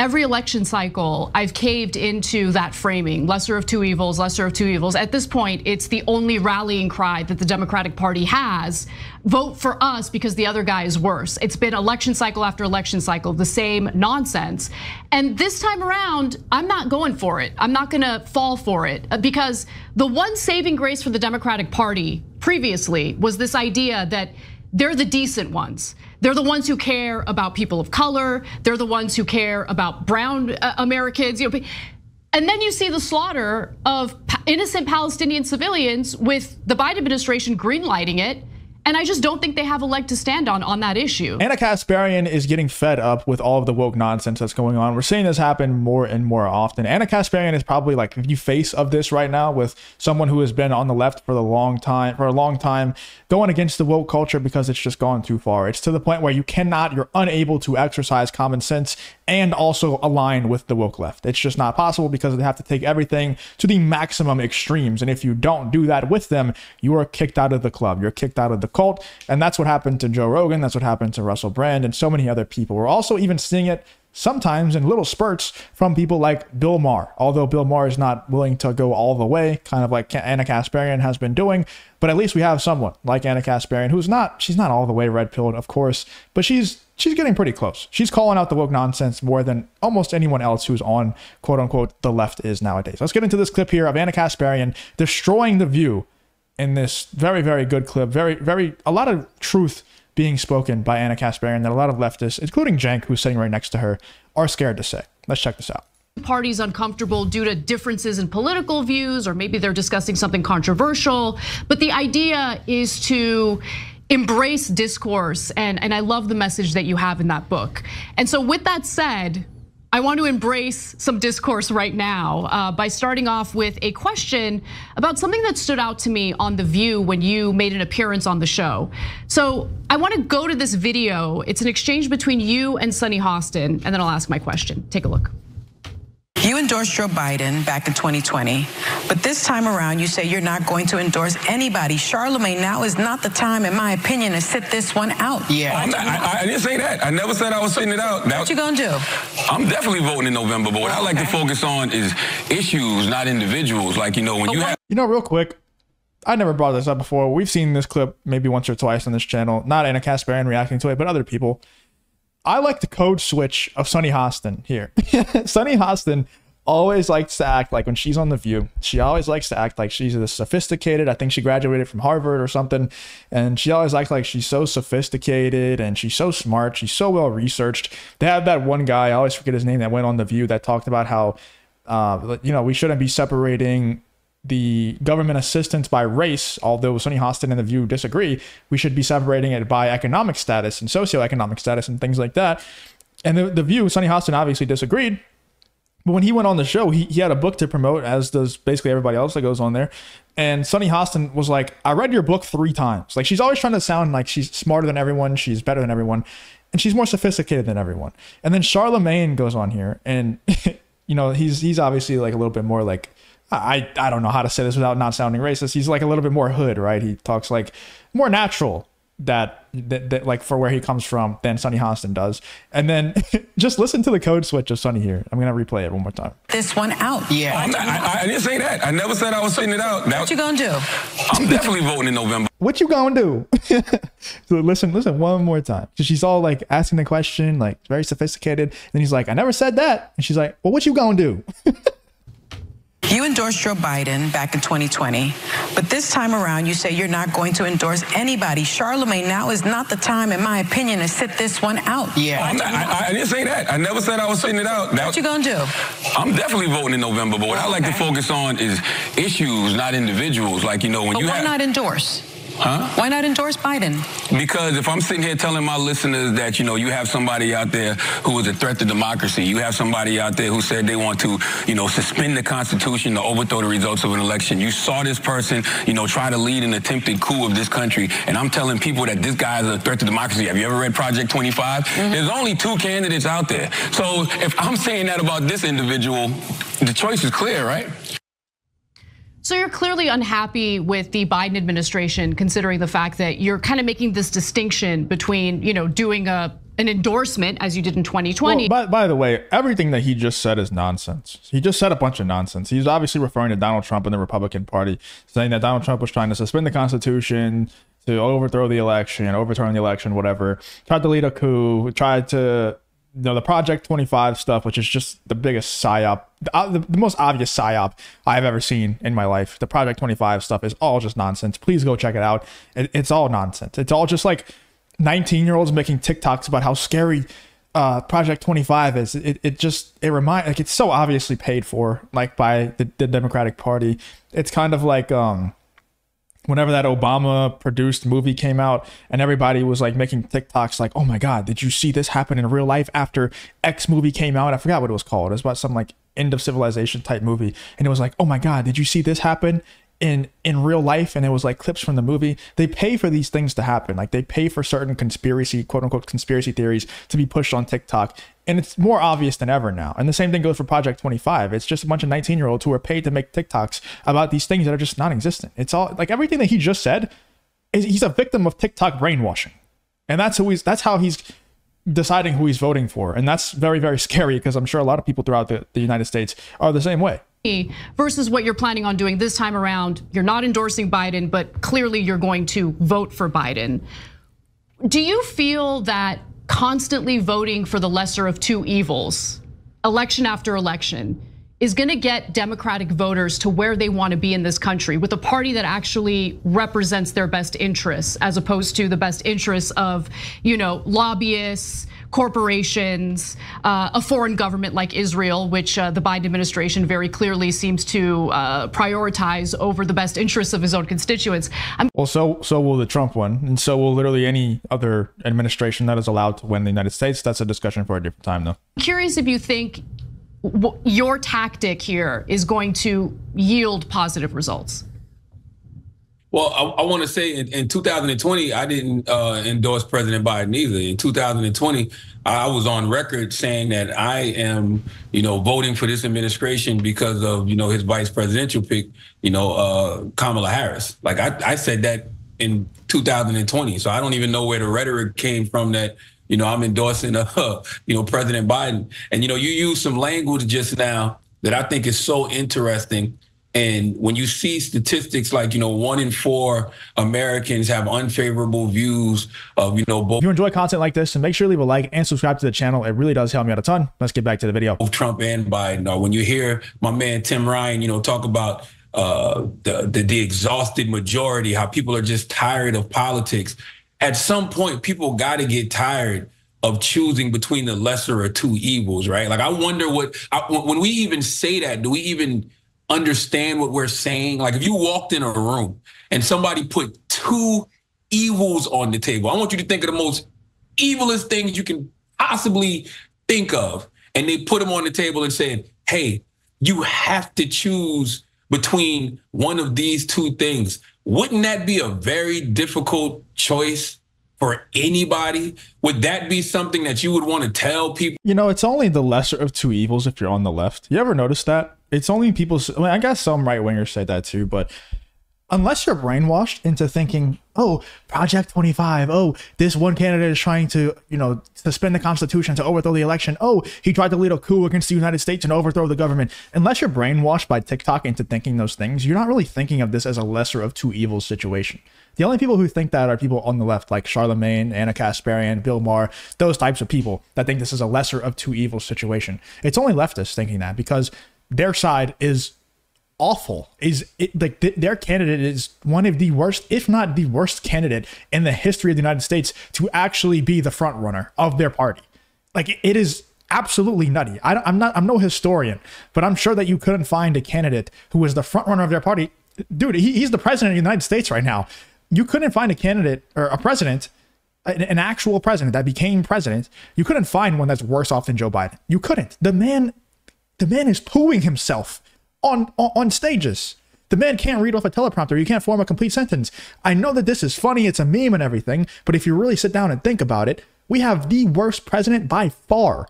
every election cycle, I've caved into that framing, lesser of two evils, lesser of two evils. At this point, it's the only rallying cry that the Democratic Party has. Vote for us because the other guy is worse. It's been election cycle after election cycle, the same nonsense. And this time around, I'm not going for it. I'm not gonna fall for it because the one saving grace for the Democratic Party previously was this idea that they're the decent ones. They're the ones who care about people of color. They're the ones who care about brown Americans. And then you see the slaughter of innocent Palestinian civilians with the Biden administration greenlighting it. And I just don't think they have a leg to stand on that issue. Ana Kasparian is getting fed up with all of the woke nonsense that's going on. We're seeing this happen more and more often. Ana Kasparian is probably like the face of this right now, with someone who has been on the left for a long time, going against the woke culture because it's just gone too far. It's to the point where you're unable to exercise common sense and also align with the woke left. It's just not possible because they have to take everything to the maximum extremes. And if you don't do that with them, you are kicked out of the club. You're kicked out of the cult. And that's what happened to Joe Rogan. That's what happened to Russell Brand and so many other people. We're also even seeing it sometimes in little spurts from people like Bill Maher, although Bill Maher is not willing to go all the way, kind of like Ana Kasparian has been doing. But at least we have someone like Ana Kasparian she's not all the way red-pilled, of course, but she's getting pretty close. She's calling out the woke nonsense more than almost anyone else who's on, quote unquote, the left is nowadays. Let's get into this clip here of Ana Kasparian destroying The View in this very, very good clip. A lot of truth being spoken by Ana Kasparian that a lot of leftists, including Cenk, who's sitting right next to her, are scared to say. Let's check this out. Parties uncomfortable due to differences in political views, or maybe they're discussing something controversial. But the idea is to embrace discourse, and I love the message that you have in that book. And so with that said, I want to embrace some discourse right now by starting off with a question about something that stood out to me on The View when you made an appearance on the show. So I want to go to this video. It's an exchange between you and Sunni Hostin, and then I'll ask my question. Take a look. You endorsed Joe Biden back in 2020, but this time around you say you're not going to endorse anybody. Charlemagne, now is not the time, in my opinion, to sit this one out. Yeah, I didn't say that. I never said I was sitting it out. What you gonna do? I'm definitely voting in November, but what I like to focus on is issues, not individuals. Like, when you have... real quick, I never brought this up before. We've seen this clip maybe once or twice on this channel. Not Ana Kasparian reacting to it, but other people. I like the code switch of Sunni Hostin here. Sunni Hostin always likes to act like, when she's on The View, she always likes to act like she's this sophisticated. I think she graduated from Harvard or something. And she always acts like she's so sophisticated and she's so smart. She's so well researched. They have that one guy, I always forget his name, that went on The View that talked about how, we shouldn't be separating the government assistance by race, although Sunni Hostin and The View disagree. We should be separating it by economic status and socioeconomic status and things like that. And the View, Sunni Hostin obviously disagreed. But when he went on the show, he had a book to promote, as does basically everybody else that goes on there. And Sunni Hostin was like, I read your book 3 times. Like, she's always trying to sound like she's smarter than everyone, she's better than everyone, and she's more sophisticated than everyone. And then Charlemagne goes on here, and he's obviously like a little bit more like, I don't know how to say this without not sounding racist. He's like a little bit more hood, right? He talks like more natural that like for where he comes from than Sunni Hostin does. And then just listen to the code switch of Sunni here. I'm gonna replay it one more time. This one out. Yeah, I didn't say that. I never said I was sitting it out. What you gonna do? I'm definitely voting in November. What you gonna do? So listen one more time. So she's all like asking the question, like very sophisticated. And then he's like, I never said that. And she's like, well, what you gonna do? You endorsed Joe Biden back in 2020, but this time around you say you're not going to endorse anybody. Charlemagne, now is not the time, in my opinion, to sit this one out. Yeah, I didn't say that. I never said I was sitting it out. What you gonna do? I'm definitely voting in November, but what I like to focus on is issues, not individuals. Like, why not endorse? Huh? Why not endorse Biden? Because if I'm sitting here telling my listeners that, you have somebody out there who is a threat to democracy, you have somebody out there who said they want to, suspend the Constitution to overthrow the results of an election. You saw this person, try to lead an attempted coup of this country, and I'm telling people that this guy is a threat to democracy. Have you ever read Project 25? There's only 2 candidates out there. So if I'm saying that about this individual, the choice is clear, right? So you're clearly unhappy with the Biden administration, considering the fact that you're kind of making this distinction between, doing a an endorsement as you did in 2020. Well, by the way, everything that he just said is nonsense. He just said a bunch of nonsense. He's obviously referring to Donald Trump and the Republican Party, saying that Donald Trump was trying to suspend the Constitution, to overthrow the election, overturn the election, whatever. Tried to lead a coup, tried to, the Project 25 stuff, which is just the biggest psyop, the most obvious psyop I've ever seen in my life. The Project 25 stuff is all just nonsense. Please go check it out. It's all nonsense. It's all just like 19-year-olds making TikToks about how scary Project 25 is. It reminds, like, it's so obviously paid for, like, by the Democratic Party. It's kind of like whenever that Obama produced movie came out and everybody was like making TikToks like, oh my God, did you see this happen in real life after X movie came out? I forgot what it was called. It was about some like end of civilization type movie. And it was like, oh my God, did you see this happen in real life? And it was like clips from the movie. They pay for these things to happen. Like, they pay for certain conspiracy, quote unquote, conspiracy theories to be pushed on TikTok. And it's more obvious than ever now. And the same thing goes for Project 25. It's just a bunch of 19-year-olds who are paid to make TikToks about these things that are just non-existent. It's all like everything that he just said is he's a victim of TikTok brainwashing. And that's how he's deciding who he's voting for. And that's very, very scary, because I'm sure a lot of people throughout the United States are the same way. Versus what you're planning on doing this time around. You're not endorsing Biden, but clearly you're going to vote for Biden. Do you feel that constantly voting for the lesser of two evils, election after election, is going to get Democratic voters to where they want to be in this country, with a party that actually represents their best interests, as opposed to the best interests of, lobbyists, corporations, a foreign government like Israel, which the Biden administration very clearly seems to prioritize over the best interests of his own constituents? Well, so will the Trump one, and so will literally any other administration that is allowed to win the United States. That's a discussion for a different time, though. I'm curious if you think your tactic here is going to yield positive results. Well, I want to say in 2020, I didn't endorse President Biden either. In 2020, I was on record saying that I am, voting for this administration because of, his vice presidential pick, Kamala Harris. Like, I said that in 2020. So I don't even know where the rhetoric came from that, I'm endorsing, President Biden. And, you use some language just now that I think is so interesting. And when you see statistics like, 1 in 4 Americans have unfavorable views of, both. If you enjoy content like this, and make sure to leave a like and subscribe to the channel. It really does help me out a ton. Let's get back to the video. Both Trump and Biden. Or when you hear my man Tim Ryan, talk about the exhausted majority, how people are just tired of politics. At some point, people got to get tired of choosing between the lesser of two evils, right? Like, I wonder when we even say that, do we even understand what we're saying? Like, if you walked in a room and somebody put two evils on the table, I want you to think of the most evilest things you can possibly think of, and they put them on the table and said, hey, you have to choose between one of these two things. Wouldn't that be a very difficult choice for anybody? Would that be something that you would want to tell people? It's only the lesser of two evils if you're on the left. You ever notice that? It's only people, I guess some right-wingers say that too, but unless you're brainwashed into thinking, oh, Project 25, oh, this one candidate is trying to, suspend the Constitution to overthrow the election. Oh, he tried to lead a coup against the United States and overthrow the government. Unless you're brainwashed by TikTok into thinking those things, you're not really thinking of this as a lesser of two evils situation. The only people who think that are people on the left, like Charlemagne, Ana Kasparian, Bill Maher, those types of people that think this is a lesser of two evils situation. It's only leftists thinking that, because their side is awful. Their candidate is one of the worst, if not the worst candidate in the history of the United States to actually be the front runner of their party. Like, it is absolutely nutty. I'm no historian, but I'm sure that you couldn't find a candidate who was the front runner of their party. Dude, he's the president of the United States right now. You couldn't find a candidate or a president, an actual president that became president. You couldn't find one that's worse off than Joe Biden. You couldn't. The man is pooing himself on stages. The man can't read off a teleprompter. You can't form a complete sentence. I know that this is funny. It's a meme and everything. But if you really sit down and think about it, we have the worst president by far.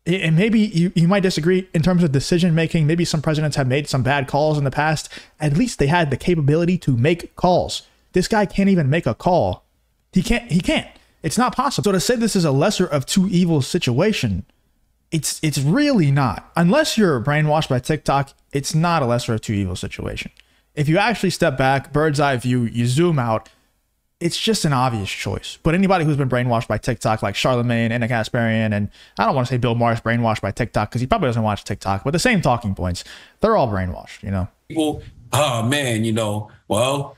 And maybe you might disagree in terms of decision making. Maybe some presidents have made some bad calls in the past. At least they had the capability to make calls. This guy can't even make a call. He can't. It's not possible. So to say this is a lesser of two evils situation, it's really not. Unless you're brainwashed by TikTok, it's not a lesser of two evils situation. If you actually step back, bird's eye view, you zoom out, it's just an obvious choice. But anybody who's been brainwashed by TikTok, like Charlemagne, Ana Kasparian, and I don't want to say Bill Maher's brainwashed by TikTok because he probably doesn't watch TikTok, but the same talking points, they're all brainwashed, you know? People, oh man, you know, well,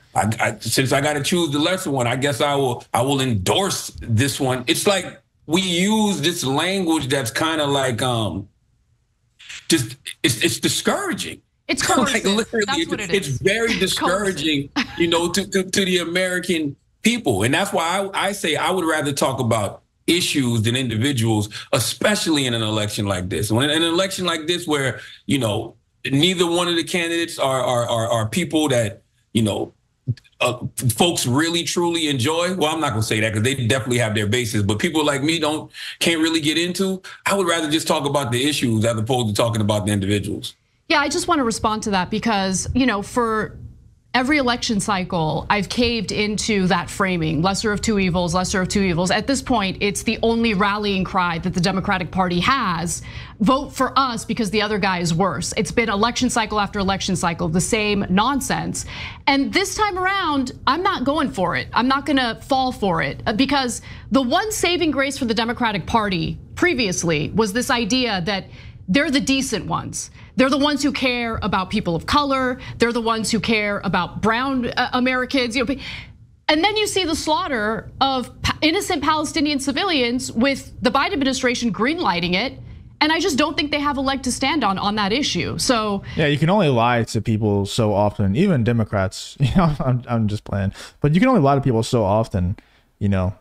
since I got to choose the lesser one, I guess I will endorse this one. It's like we use this language that's kind of like just it's discouraging. It's coercive. Like literally, that's what it is. It's very discouraging, you know, to the American people. And that's why I say I would rather talk about issues than individuals, especially in an election like this. When an election like this, where, you know, neither one of the candidates are people that, you know, folks really truly enjoy. Well, I'm not gonna say that because they definitely have their bases, but people like me can't really get into. I would rather just talk about the issues as opposed to talking about the individuals. Yeah, I just want to respond to that because, you know, for every election cycle, I've caved into that framing, lesser of two evils, lesser of two evils. At this point, it's the only rallying cry that the Democratic Party has. Vote for us because the other guy is worse. It's been election cycle after election cycle, the same nonsense. And this time around, I'm not going for it. I'm not gonna fall for it because the one saving grace for the Democratic Party previously was this idea that they're the decent ones. They're the ones who care about people of color. They're the ones who care about brown Americans. You know, and then you see the slaughter of innocent Palestinian civilians with the Biden administration greenlighting it. And I just don't think they have a leg to stand on that issue. So yeah, you can only lie to people so often, even Democrats. You know, I'm just playing, but you can only lie to people so often, you know,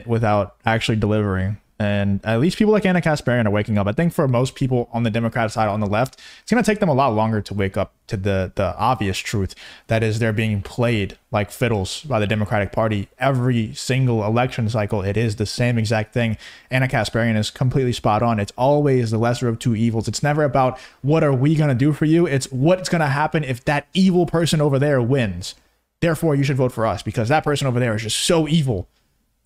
without actually delivering. And at least people like Ana Kasparian are waking up. I think for most people on the Democrat side, on the left, it's going to take them a lot longer to wake up to the obvious truth. That is, they're being played like fiddles by the Democratic Party. Every single election cycle, it is the same exact thing. Ana Kasparian is completely spot on. It's always the lesser of two evils. It's never about what are we going to do for you. It's what's going to happen if that evil person over there wins. Therefore, you should vote for us because that person over there is just so evil.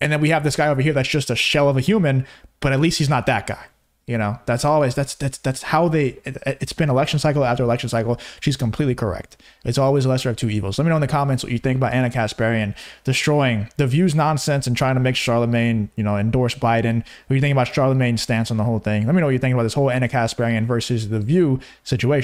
And then we have this guy over here that's just a shell of a human, but at least he's not that guy. You know, that's how it's been election cycle after election cycle. She's completely correct. It's always the lesser of two evils. Let me know in the comments what you think about Ana Kasparian destroying the View's nonsense and trying to make Charlemagne, you know, endorse Biden. What do you think about Charlemagne's stance on the whole thing? Let me know what you think about this whole Ana Kasparian versus the View situation.